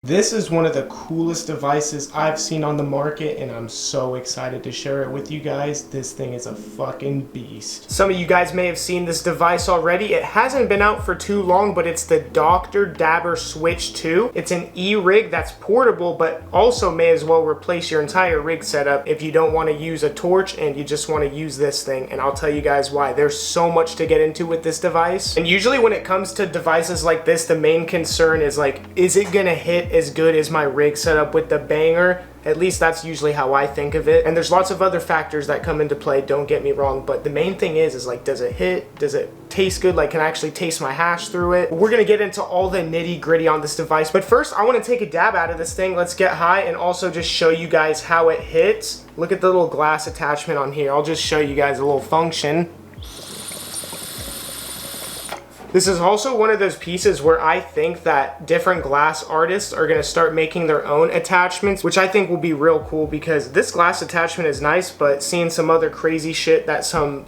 This is one of the coolest devices I've seen on the market, and I'm so excited to share it with you guys. This thing is a fucking beast. Some of you guys may have seen this device already. It hasn't been out for too long, but it's the Dr. Dabber Switch 2. It's an e-rig that's portable, but also may as well replace your entire rig setup if you don't want to use a torch and you just want to use this thing. And I'll tell you guys why. There's so much to get into with this device. And usually when it comes to devices like this, the main concern is like, is it gonna hit as good as my rig setup with the banger? At least that's usually how I think of it. And there's lots of other factors that come into play, don't get me wrong, but the main thing is like, does it hit? Does it taste good? Like, can I actually taste my hash through it? We're gonna get into all the nitty gritty on this device, but first I wanna take a dab out of this thing. Let's get high and also just show you guys how it hits. Look at the little glass attachment on here. I'll just show you guys a little function. This is also one of those pieces where I think that different glass artists are going to start making their own attachments, which I think will be real cool because this glass attachment is nice, but seeing some other crazy shit that some,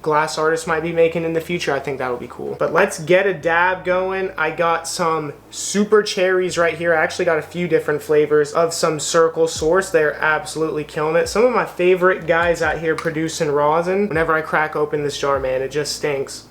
glass artists might be making in the future, I think that'll be cool. But let's get a dab going. I got some super cherries right here. I actually got a few different flavors of some Circle Source. They're absolutely killing it. Some of my favorite guys out here producing rosin. Whenever I crack open this jar, man, it just stinks.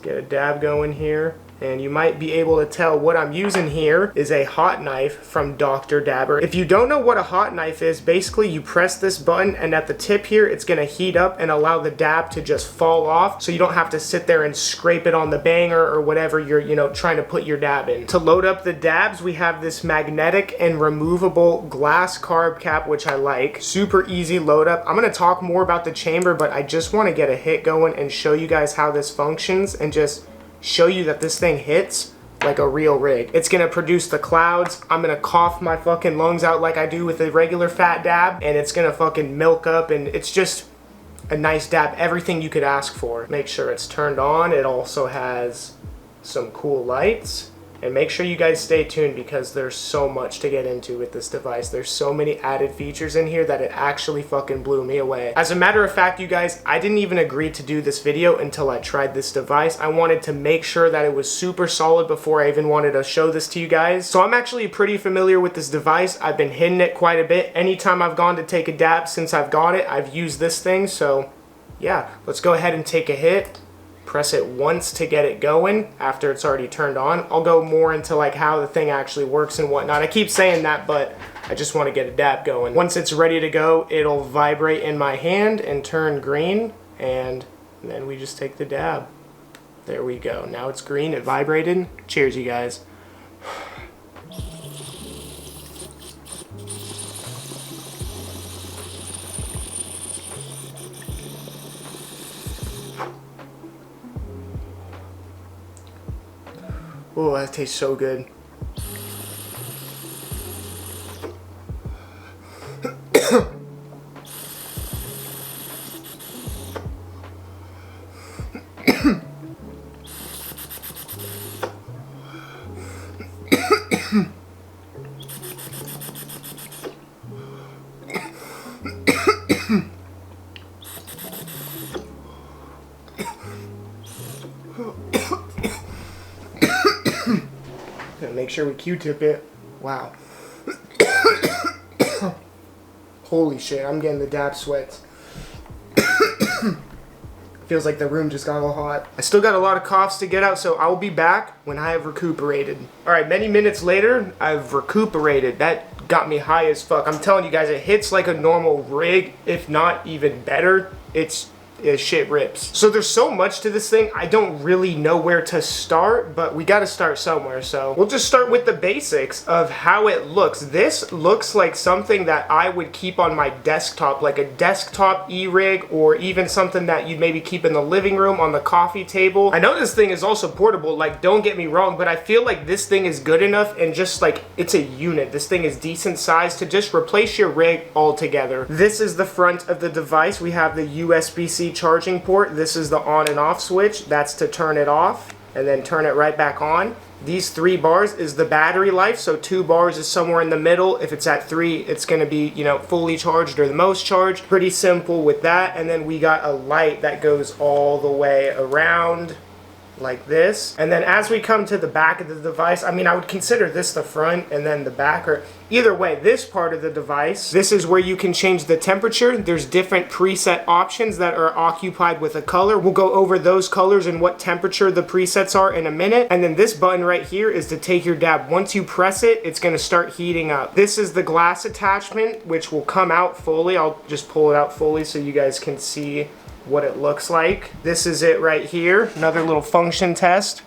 Get a dab going here, and you might be able to tell what I'm using here is a hot knife from Dr. Dabber. If you don't know what a hot knife is, basically you press this button and at the tip here it's gonna heat up and allow the dab to just fall off, so you don't have to sit there and scrape it on the banger or whatever you're trying to put your dab in. To load up the dabs, we have this magnetic and removable glass carb cap, which I like. Super easy load up. I'm gonna talk more about the chamber, but I just want to get a hit going and show you guys how this functions and just show you that this thing hits like a real rig. It's gonna produce the clouds. I'm gonna cough my fucking lungs out like I do with a regular fat dab, and it's gonna fucking milk up, and it's just a nice dab. Everything you could ask for. Make sure it's turned on. It also has some cool lights. And make sure you guys stay tuned because there's so much to get into with this device. There's so many added features in here that it actually fucking blew me away. As a matter of fact, you guys, I didn't even agree to do this video until I tried this device. I wanted to make sure that it was super solid before I even wanted to show this to you guys. So I'm actually pretty familiar with this device. I've been hitting it quite a bit. Anytime I've gone to take a dab since I've got it, I've used this thing. So yeah, let's go ahead and take a hit. Press it once to get it going after it's already turned on. I'll go more into like how the thing actually works and whatnot. I keep saying that, but I just want to get a dab going. Once it's ready to go, it'll vibrate in my hand and turn green, and then we just take the dab. There we go. Now it's green, it vibrated. Cheers, you guys. Oh, that tastes so good. Make sure we Q-tip it. Wow. Holy shit, I'm getting the dab sweats. Feels like the room just got a little hot. I still got a lot of coughs to get out, so I will be back when I have recuperated. Alright, many minutes later, I've recuperated. That got me high as fuck. I'm telling you guys, it hits like a normal rig, if not even better. Shit rips. So there's so much to this thing, I don't really know where to start, but we gotta start somewhere. So we'll just start with the basics of how it looks. This looks like something that I would keep on my desktop, like a desktop e-rig, or even something that you'd maybe keep in the living room on the coffee table. I know this thing is also portable, like don't get me wrong, but I feel like this thing is good enough and just like it's a unit. This thing is decent size to just replace your rig altogether. This is the front of the device. We have the USB-C charging port. This is the on and off switch. That's to turn it off and then turn it right back on. These 3 bars is the battery life, so 2 bars is somewhere in the middle. If it's at 3, it's gonna be, fully charged or the most charged. Pretty simple with that. And then we got a light that goes all the way around. like this. And then as we come to the back of the device, I mean, I would consider this the front and then the back, or either way, this part of the device, this is where you can change the temperature. There's different preset options that are occupied with a color. We'll go over those colors and what temperature the presets are in a minute. And then this button right here is to take your dab. Once you press it, it's going to start heating up. This is the glass attachment, which will come out fully. I'll just pull it out fully so you guys can see what it looks like. This is it right here. Another little function test.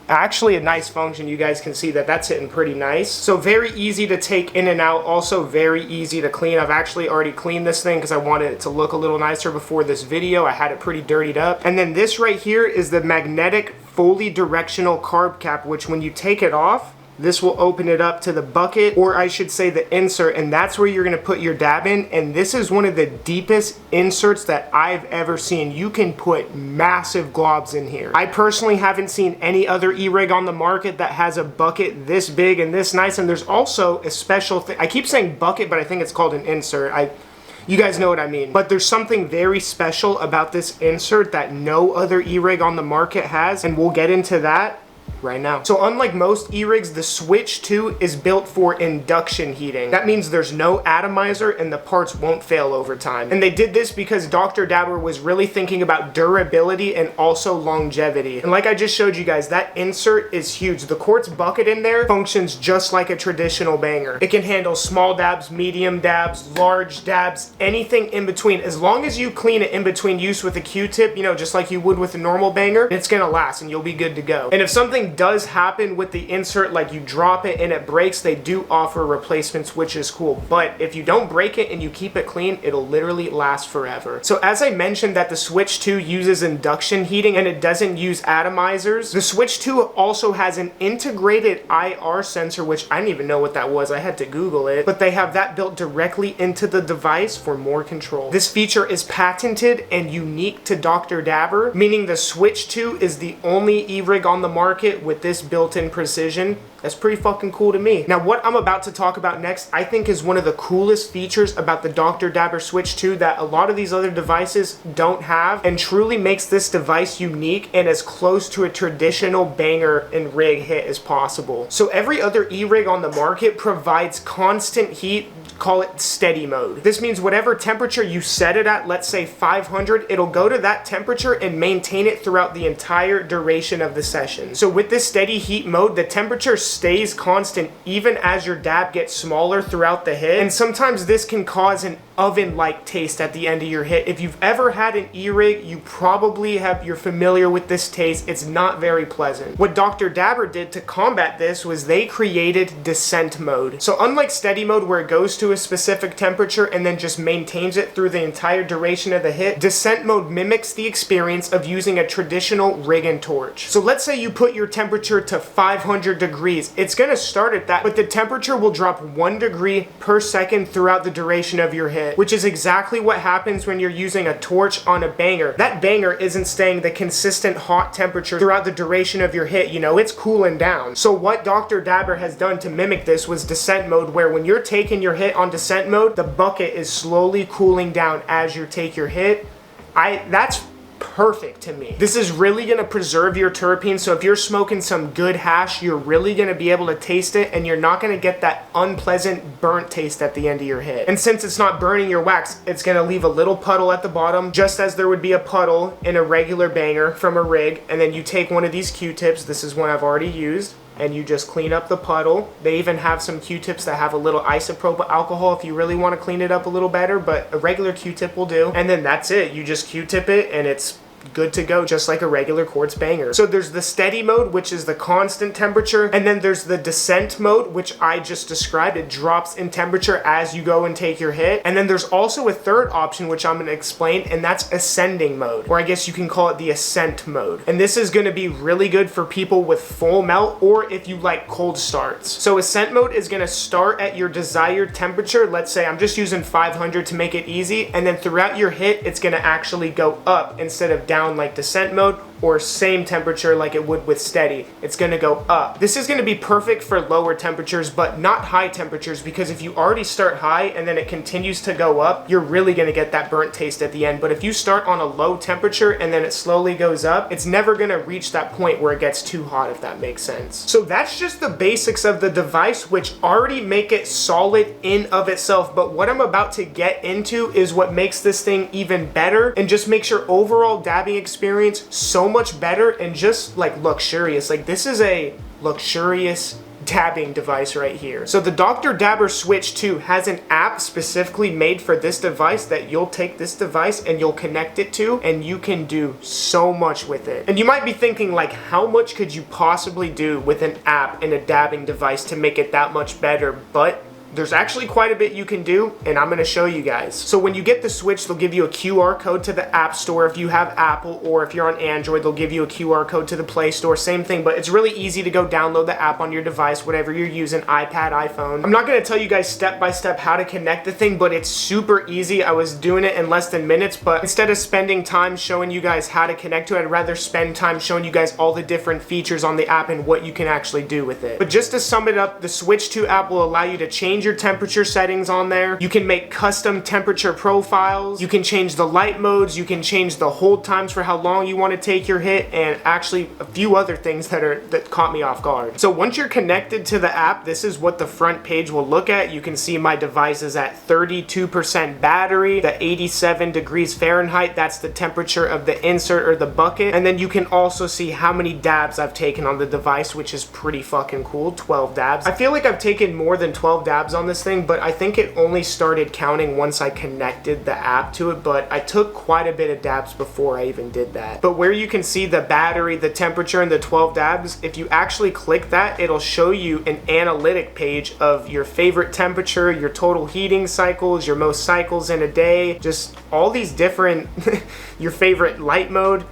Actually a nice function. You guys can see that that's hitting pretty nice. So very easy to take in and out, also very easy to clean. I've actually already cleaned this thing because I wanted it to look a little nicer before this video. I had it pretty dirtied up. And then this right here is the magnetic fully directional carb cap, which when you take it off, this will open it up to the bucket, or I should say the insert, and that's where you're gonna put your dab in. And this is one of the deepest inserts that I've ever seen. You can put massive globs in here. I personally haven't seen any other e-rig on the market that has a bucket this big and this nice. And there's also a special thing. I keep saying bucket, but I think it's called an insert. You guys know what I mean. But there's something very special about this insert that no other e-rig on the market has, and we'll get into that right now. So unlike most e-rigs, the Switch 2 is built for induction heating. That means there's no atomizer and the parts won't fail over time. And they did this because Dr. Dabber was really thinking about durability and also longevity. And like I just showed you guys, that insert is huge. The quartz bucket in there functions just like a traditional banger. It can handle small dabs, medium dabs, large dabs, anything in between. As long as you clean it in between use with a Q-tip, you know, just like you would with a normal banger, it's gonna last and you'll be good to go. And if something does happen with the insert, like you drop it and it breaks, they do offer replacements, which is cool. But if you don't break it and you keep it clean, it'll literally last forever. So as I mentioned that the Switch 2 uses induction heating and it doesn't use atomizers, the Switch 2 also has an integrated IR sensor, which I didn't even know what that was. I had to Google it, but they have that built directly into the device for more control. This feature is patented and unique to Dr. Dabber, meaning the Switch 2 is the only e-rig on the market with this built-in precision. That's pretty fucking cool to me. Now, what I'm about to talk about next, I think is one of the coolest features about the Dr. Dabber Switch 2 that a lot of these other devices don't have, and truly makes this device unique and as close to a traditional banger and rig hit as possible. So every other e-rig on the market provides constant heat, call it steady mode. This means whatever temperature you set it at, let's say 500, it'll go to that temperature and maintain it throughout the entire duration of the session. So with this steady heat mode, the temperature stays constant even as your dab gets smaller throughout the hit. And sometimes this can cause an oven-like taste at the end of your hit. If you've ever had an e-rig, you're familiar with this taste. It's not very pleasant. What Dr. Dabber did to combat this was they created descent mode. So unlike steady mode where it goes to a specific temperature and then just maintains it through the entire duration of the hit, descent mode mimics the experience of using a traditional rig and torch. So let's say you put your temperature to 500 degrees. It's gonna start at that, but the temperature will drop 1 degree per second throughout the duration of your hit, which is exactly what happens when you're using a torch on a banger. That banger isn't staying the consistent hot temperature throughout the duration of your hit, you know, it's cooling down. So what Dr. Dabber has done to mimic this was descent mode, where when you're taking your hit on descent mode, the bucket is slowly cooling down as you take your hit. That's perfect to me. This is really going to preserve your terpenes, so if you're smoking some good hash, you're really going to be able to taste it and you're not going to get that unpleasant burnt taste at the end of your hit. And since it's not burning your wax, it's going to leave a little puddle at the bottom, just as there would be a puddle in a regular banger from a rig. And then you take one of these Q-tips, this is one I've already used, and you just clean up the puddle. They even have some Q-tips that have a little isopropyl alcohol if you really want to clean it up a little better, but a regular Q-tip will do. And then that's it. You just Q-tip it and it's good to go, just like a regular quartz banger. So there's the steady mode, which is the constant temperature, and then there's the descent mode, which I just described. It drops in temperature as you go and take your hit. And then there's also a third option, which I'm going to explain, and that's ascending mode, or I guess you can call it the Ascent mode. And this is going to be really good for people with full melt, or if you like cold starts. So Ascent mode is going to start at your desired temperature. Let's say I'm just using 500 to make it easy, and then throughout your hit, it's going to actually go up instead of down like descent mode, or same temperature like it would with steady. It's going to go up. This is going to be perfect for lower temperatures, but not high temperatures, because if you already start high and then it continues to go up, you're really going to get that burnt taste at the end. But if you start on a low temperature and then it slowly goes up, it's never going to reach that point where it gets too hot, if that makes sense. So that's just the basics of the device, which already make it solid in of itself. But what I'm about to get into is what makes this thing even better and just makes your overall dabbing experience so much better and just like luxurious. Like, this is a luxurious dabbing device right here. So the Dr. Dabber Switch 2 has an app specifically made for this device that you'll take this device and you'll connect it to, and you can do so much with it. And you might be thinking, like, how much could you possibly do with an app and a dabbing device to make it that much better? But there's actually quite a bit you can do, and I'm going to show you guys. So when you get the Switch, they'll give you a QR code to the App Store if you have Apple, or if you're on Android, they'll give you a QR code to the Play Store. Same thing, but it's really easy to go download the app on your device, whatever you're using, iPad, iPhone. I'm not going to tell you guys step by step how to connect the thing, but it's super easy. I was doing it in less than minutes, but instead of spending time showing you guys how to connect to it, I'd rather spend time showing you guys all the different features on the app and what you can actually do with it. But just to sum it up, the Switch 2 app will allow you to change your temperature settings on there. You can make custom temperature profiles. You can change the light modes. You can change the hold times for how long you want to take your hit, and actually a few other things that caught me off guard. So once you're connected to the app, this is what the front page will look at. You can see my device is at 32% battery, the 87 degrees Fahrenheit, that's the temperature of the insert or the bucket. And then you can also see how many dabs I've taken on the device, which is pretty fucking cool. 12 dabs. I feel like I've taken more than 12 dabs on this thing, but I think it only started counting once I connected the app to it, but I took quite a bit of dabs before I even did that. But where you can see the battery, the temperature, and the 12 dabs, if you actually click that, it'll show you an analytic page of your favorite temperature, your total heating cycles, your most cycles in a day, just all these different, your favorite light mode.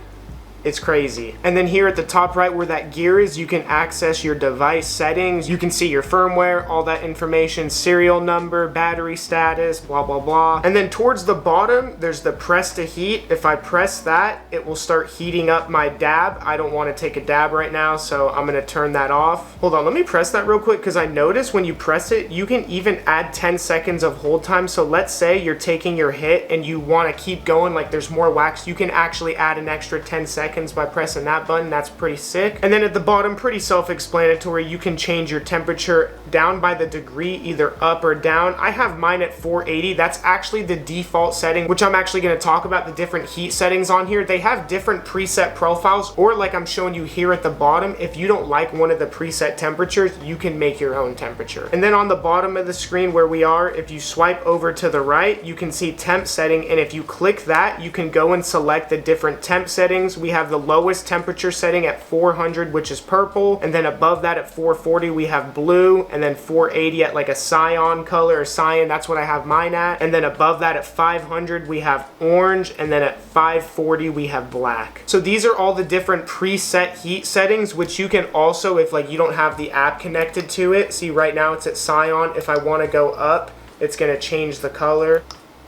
It's crazy. And then here at the top right where that gear is, you can access your device settings. You can see your firmware, all that information, serial number, battery status, blah, blah, blah. And then towards the bottom, there's the press to heat. If I press that, it will start heating up my dab. I don't want to take a dab right now, so I'm going to turn that off. Hold on, let me press that real quick, because I noticed when you press it, you can even add 10 seconds of hold time. So let's say you're taking your hit and you want to keep going, like there's more wax, you can actually add an extra 10 seconds by pressing that button. That's pretty sick. And then at the bottom, pretty self-explanatory, you can change your temperature down by the degree, either up or down. I have mine at 480. That's actually the default setting, which I'm actually going to talk about the different heat settings on here. They have different preset profiles, or like I'm showing you here at the bottom, if you don't like one of the preset temperatures, you can make your own temperature. And then on the bottom of the screen where we are, if you swipe over to the right, you can see temp setting, and if you click that, you can go and select the different temp settings. We have the lowest temperature setting at 400, which is purple, and then above that at 440 we have blue, and then 480 at like a cyan color or cyan, that's what I have mine at, and then above that at 500 we have orange, and then at 540 we have black. So these are all the different preset heat settings, which you can also, if like you don't have the app connected to it, see right now it's at cyan. If I want to go up, it's going to change the color.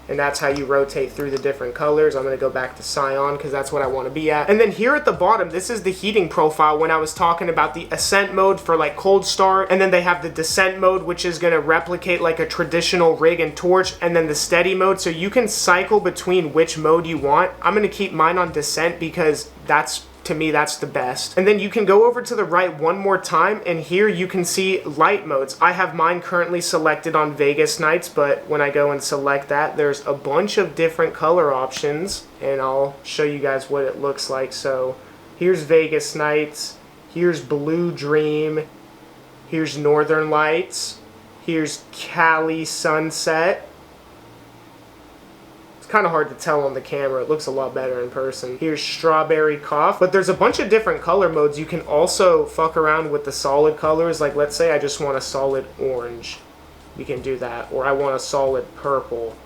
And that's how you rotate through the different colors. I'm going to go back to cyan because that's what I want to be at. And then here at the bottom, this is the heating profile when I was talking about the Ascent mode for like cold start. And then they have the Descent mode, which is going to replicate like a traditional rig and torch. And then the steady mode. So you can cycle between which mode you want. I'm going to keep mine on Descent because to me, that's the best. And then you can go over to the right one more time, and here you can see light modes. I have mine currently selected on Vegas nights, but when I go and select that, there's a bunch of different color options, and I'll show you guys what it looks like. So here's Vegas nights, here's Blue Dream, here's Northern Lights, here's Cali Sunset. Kind of hard to tell on the camera. It looks a lot better in person. Here's Strawberry Cough. But there's a bunch of different color modes. You can also fuck around with the solid colors. Like let's say I just want a solid orange. We can do that. Or I want a solid purple.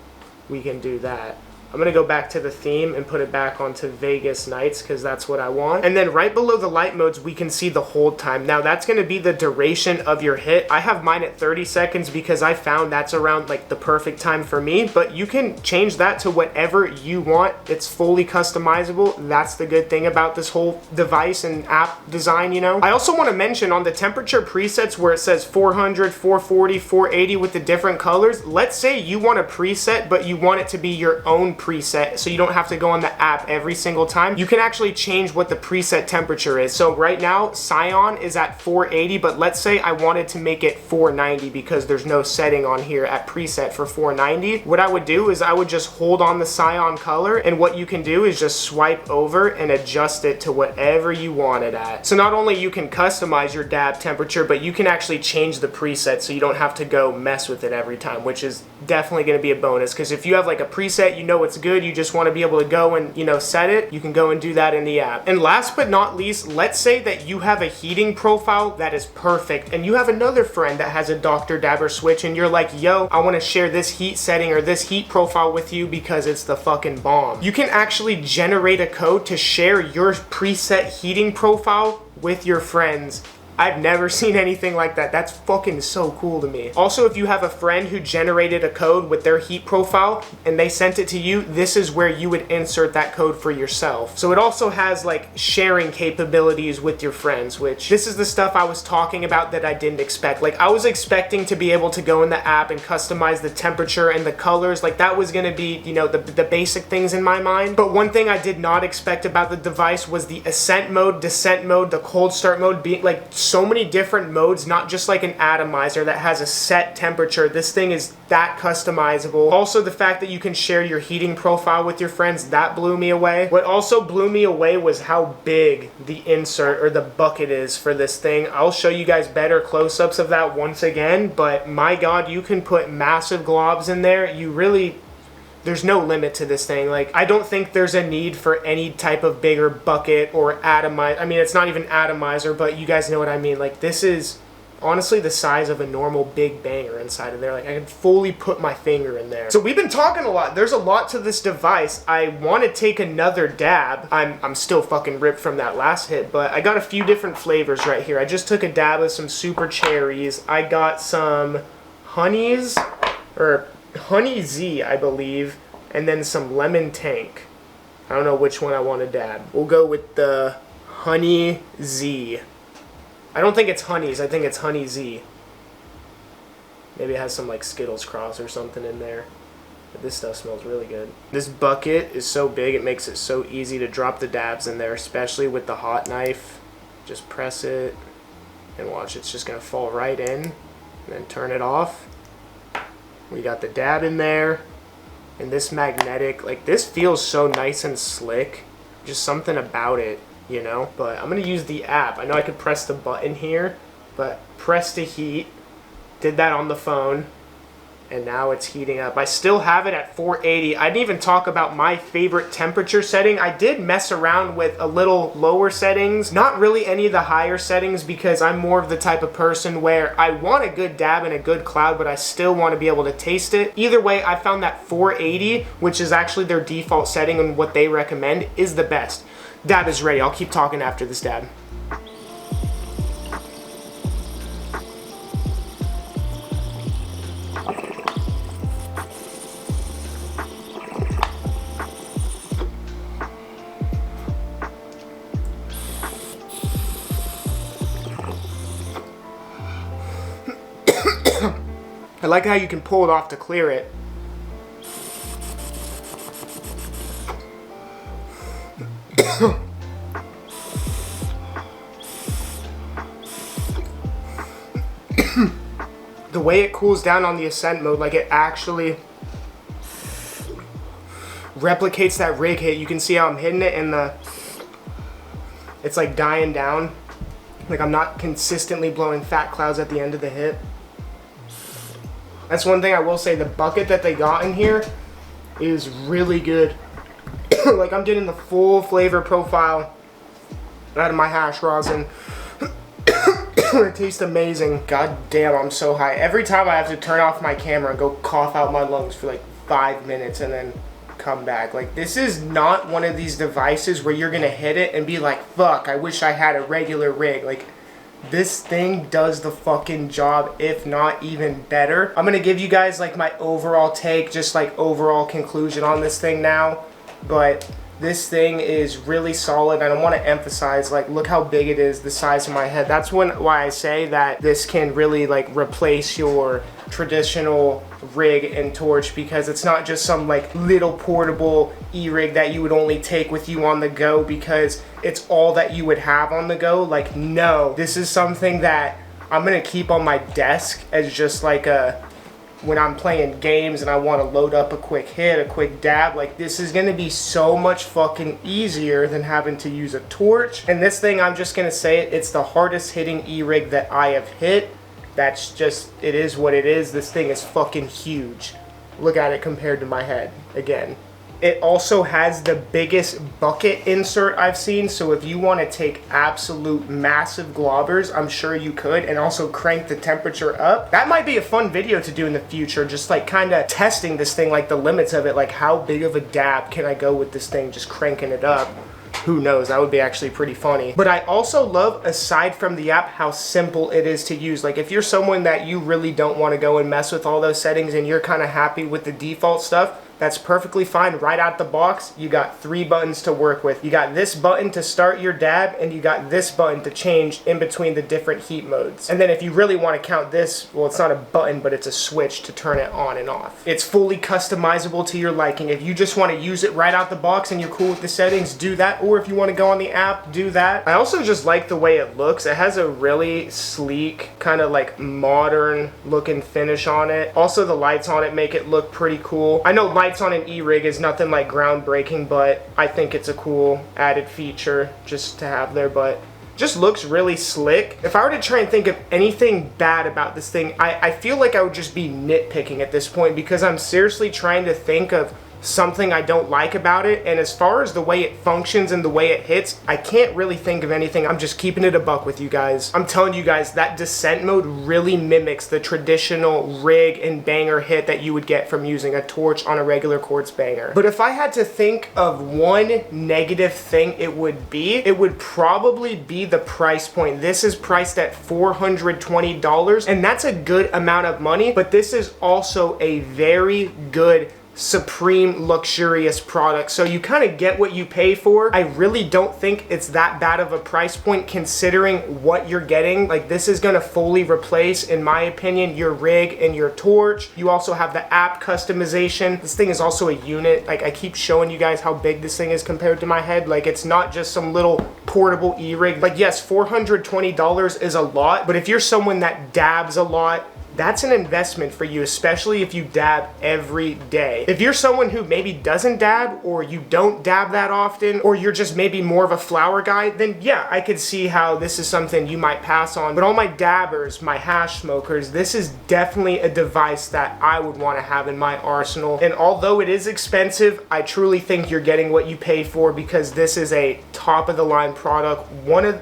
We can do that. I'm gonna go back to the theme and put it back onto Vegas nights because that's what I want. And then right below the light modes, we can see the hold time. Now that's gonna be the duration of your hit. I have mine at 30 seconds because I found that's around like the perfect time for me, but you can change that to whatever you want. It's fully customizable. That's the good thing about this whole device and app design, you know? I also wanna mention on the temperature presets where it says 400, 440, 480 with the different colors, let's say you want a preset, but you want it to be your own preset, so you don't have to go on the app every single time. You can actually change what the preset temperature is. So right now, Scion is at 480, but let's say I wanted to make it 490 because there's no setting on here at preset for 490. What I would do is I would just hold on the Scion color, and what you can do is just swipe over and adjust it to whatever you want it at. So not only you can customize your dab temperature, but you can actually change the preset so you don't have to go mess with it every time, which is definitely going to be a bonus, because if you have like a preset, you know it's good, you just want to be able to go and, you know, set it, you can go and do that in the app. And last but not least, let's say that you have a heating profile that is perfect and you have another friend that has a Dr. Dabber switch and you're like, yo, I want to share this heat setting or this heat profile with you because it's the fucking bomb. You can actually generate a code to share your preset heating profile with your friends. I've never seen anything like that. That's fucking so cool to me. Also, if you have a friend who generated a code with their heat profile and they sent it to you, this is where you would insert that code for yourself. So it also has like sharing capabilities with your friends, which this is the stuff I was talking about that I didn't expect. Like I was expecting to be able to go in the app and customize the temperature and the colors. Like that was gonna be, you know, the basic things in my mind. But one thing I did not expect about the device was the Ascent mode, Descent mode, the cold start mode being like so many different modes, not just like an atomizer that has a set temperature. This thing is that customizable. Also, the fact that you can share your heating profile with your friends, that blew me away. What also blew me away was how big the insert or the bucket is for this thing. I'll show you guys better close-ups of that once again, but my God, you can put massive globs in there. There's no limit to this thing. Like, I don't think there's a need for any type of bigger bucket or atomizer. I mean, it's not even atomizer, but you guys know what I mean. Like, this is honestly the size of a normal big banger inside of there. Like, I can fully put my finger in there. So we've been talking a lot. There's a lot to this device. I want to take another dab. I'm still fucking ripped from that last hit, but I got a few different flavors right here. I just took a dab of some super cherries. I got some honeys, or Honey Z, I believe, and then some lemon tank. I don't know which one I want to dab. We'll go with the Honey Z. I don't think it's honeys, I think it's Honey Z. Maybe it has some like Skittles cross or something in there. But this stuff smells really good. This bucket is so big, it makes it so easy to drop the dabs in there, especially with the hot knife. Just press it and watch, it's just gonna fall right in, and then turn it off. We got the dab in there, and this magnetic, like this feels so nice and slick. Just something about it, you know? But I'm gonna use the app. I know I could press the button here, but press to heat. Did that on the phone, and now it's heating up. I still have it at 480. I didn't even talk about my favorite temperature setting. I did mess around with a little lower settings, not really any of the higher settings, because I'm more of the type of person where I want a good dab and a good cloud, but I still want to be able to taste it. Either way, I found that 480, which is actually their default setting and what they recommend, is the best. Dab is ready. I'll keep talking after this dab. I like how you can pull it off to clear it. The way it cools down on the Ascent mode, like it actually replicates that rig hit. You can see how I'm hitting it and it's like dying down. Like I'm not consistently blowing fat clouds at the end of the hit. That's one thing I will say, the bucket that they got in here is really good. Like I'm getting the full flavor profile out of my hash rosin. It tastes amazing. God damn, I'm so high. Every time I have to turn off my camera and go cough out my lungs for like 5 minutes and then comeback. Like, this is not one of these devices where you're gonna hit it and be like, fuck, I wish I had a regular rig. Like, this thing does the fucking job, if not even better. I'm gonna give you guys like my overall take, just like overall conclusion on this thing now. But this thing is really solid, and I want to emphasize, like, look how big it is, the size of my head. That's why I say that this can really like replace your traditional rig and torch, because it's not just some like little portable e-rig that you would only take with you on the go because it's all that you would have on the go. Like, no, this is something that I'm gonna keep on my desk as just like a, when I'm playing games and I want to load up a quick hit, a quick dab. Like, this is going to be so much fucking easier than having to use a torch. And this thing, I'm just going to say it, it's the hardest hitting e-rig that I have hit. That's just, it is what it is. This thing is fucking huge. Look at it compared to my head again. It also has the biggest bucket insert I've seen, so if you want to take absolute massive globbers, I'm sure you could, and also crank the temperature up. That might be a fun video to do in the future, just like kind of testing this thing, like the limits of it, like how big of a dab can I go with this thing, just cranking it up. Who knows, that would be actually pretty funny. But I also love, aside from the app, how simple it is to use. Like, if you're someone that you really don't want to go and mess with all those settings and you're kind of happy with the default stuff, that's perfectly fine. Right out the box, you got 3 buttons to work with. You got this button to start your dab, and you got this button to change in between the different heat modes. And then if you really want to count this, well, it's not a button, but it's a switch to turn it on and off. It's fully customizable to your liking. If you just want to use it right out the box and you're cool with the settings, do that. Or if you want to go on the app, do that. I also just like the way it looks. It has a really sleek, kind of like modern looking finish on it. Also, the lights on it make it look pretty cool. I know lights on an e-rig is nothing like groundbreaking, but I think it's a cool added feature just to have there. But just looks really slick. If I were to try and think of anything bad about this thing, I feel like I would just be nitpicking at this point, because I'm seriously trying to think of something I don't like about it. And as far as the way it functions and the way it hits, I can't really think of anything. I'm just keeping it a buck with you guys. I'm telling you guys, that descent mode really mimics the traditional rig and banger hit that you would get from using a torch on a regular quartz banger. But if I had to think of one negative thing, it would probably be the price point. This is priced at $420, and that's a good amount of money, but this is also a very good supreme luxurious product, so you kind of get what you pay for. I really don't think it's that bad of a price point considering what you're getting. Like, this is going to fully replace, in my opinion, your rig and your torch. You also have the app customization. This thing is also a unit. Like, I keep showing you guys how big this thing is compared to my head. Like, it's not just some little portable e-rig. Like, yes, $420 is a lot, but if you're someone that dabs a lot, that's an investment for you, especially if you dab every day. If you're someone who maybe doesn't dab, or you don't dab that often, or you're just maybe more of a flower guy, then yeah, I could see how this is something you might pass on. But all my dabbers, my hash smokers, this is definitely a device that I would want to have in my arsenal. And although it is expensive, I truly think you're getting what you pay for, because this is a top of the line product.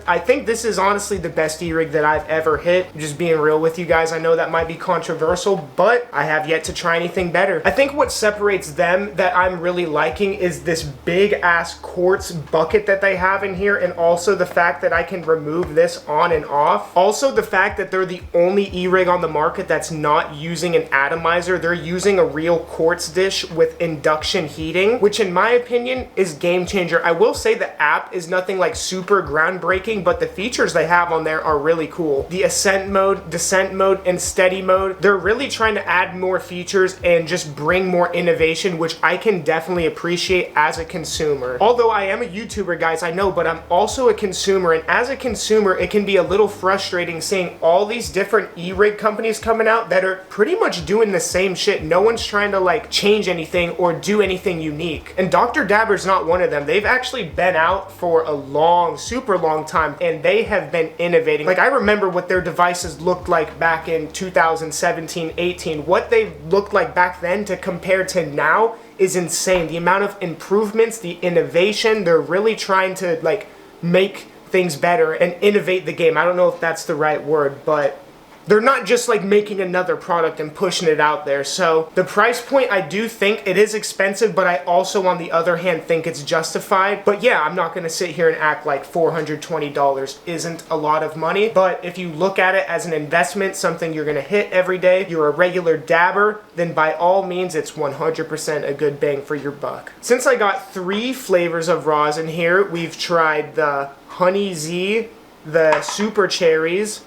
I think this is honestly the best e-rig that I've ever hit. Just being real with you guys, I know that might be controversial, but I have yet to try anything better. I think what separates them that I'm really liking is this big ass quartz bucket that they have in here, and also the fact that I can remove this on and off. Also the fact that they're the only e-rig on the market that's not using an atomizer. They're using a real quartz dish with induction heating, which in my opinion is game changer. I will say the app is nothing like super groundbreaking, but the features they have on there are really cool. The ascent mode, descent mode, and steady mode, they're really trying to add more features and just bring more innovation, which I can definitely appreciate as a consumer. Although I am a YouTuber, guys, I know, but I'm also a consumer, and as a consumer, it can be a little frustrating seeing all these different e-rig companies coming out that are pretty much doing the same shit. No one's trying to like change anything or do anything unique. And Dr. Dabber's not one of them. They've actually been out for a long, super long time, and they have been innovating. Like, I remember what their devices looked like back in 2017, 18. What they looked like back then to compare to now is insane. The amount of improvements, the innovation, they're really trying to like make things better and innovate the game. I don't know if that's the right word, but they're not just like making another product and pushing it out there. So the price point, I do think it is expensive, but I also on the other hand think it's justified. But yeah, I'm not gonna sit here and act like $420 isn't a lot of money. But if you look at it as an investment, something you're gonna hit every day, you're a regular dabber, then by all means it's 100% a good bang for your buck. Since I got 3 flavors of rosin here, we've tried the Honey Z, the Super Cherries.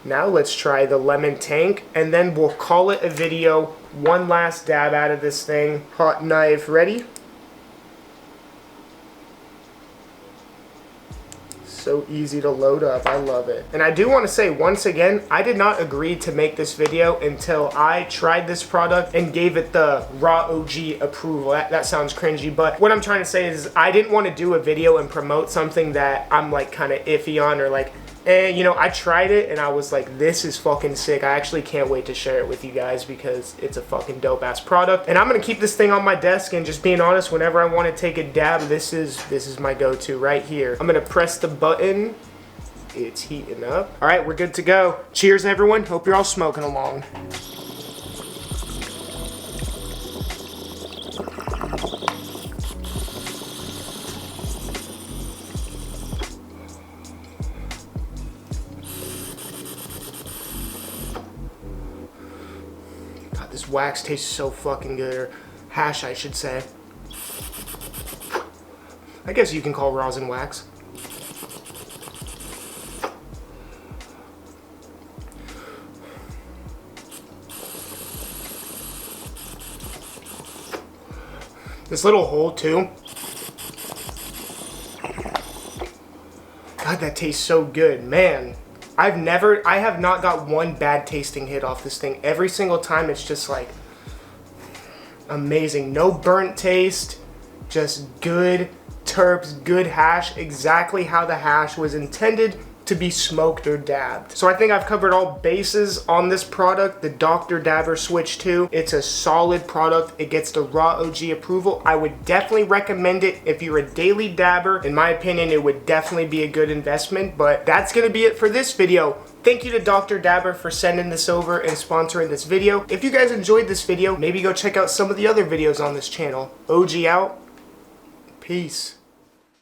Now let's try the Lemon Tank, and then we'll call it a video. One last dab out of this thing. Hot knife ready? So easy to load up. I love it. And I do want to say once again, I did not agree to make this video until I tried this product and gave it the raw OG approval. That sounds cringy, but what I'm trying to say is I didn't want to do a video and promote something that I'm like kind of iffy on, or like, you know, I tried it and I was like, this is fucking sick. I actually can't wait to share it with you guys because it's a fucking dope ass product. And I'm gonna keep this thing on my desk, and just being honest, whenever I want to take a dab, this is my go-to right here. I'm gonna press the button. It's heating up. All right, we're good to go. Cheers, everyone. Hope you're all smoking along. This wax tastes so fucking good, or hash I should say. I guess you can call rosin wax. This little hole too. God, that tastes so good, man. I have not got one bad tasting hit off this thing. Every single time it's just like amazing. No burnt taste, just good terps, good hash, exactly how the hash was intended to be smoked or dabbed. So I think I've covered all bases on this product, the Dr. Dabber Switch 2. It's a solid product. It gets the raw OG approval. I would definitely recommend it if you're a daily dabber. In my opinion, it would definitely be a good investment, but that's gonna be it for this video. Thank you to Dr. Dabber for sending this over and sponsoring this video. If you guys enjoyed this video, maybe go check out some of the other videos on this channel. OG out. Peace.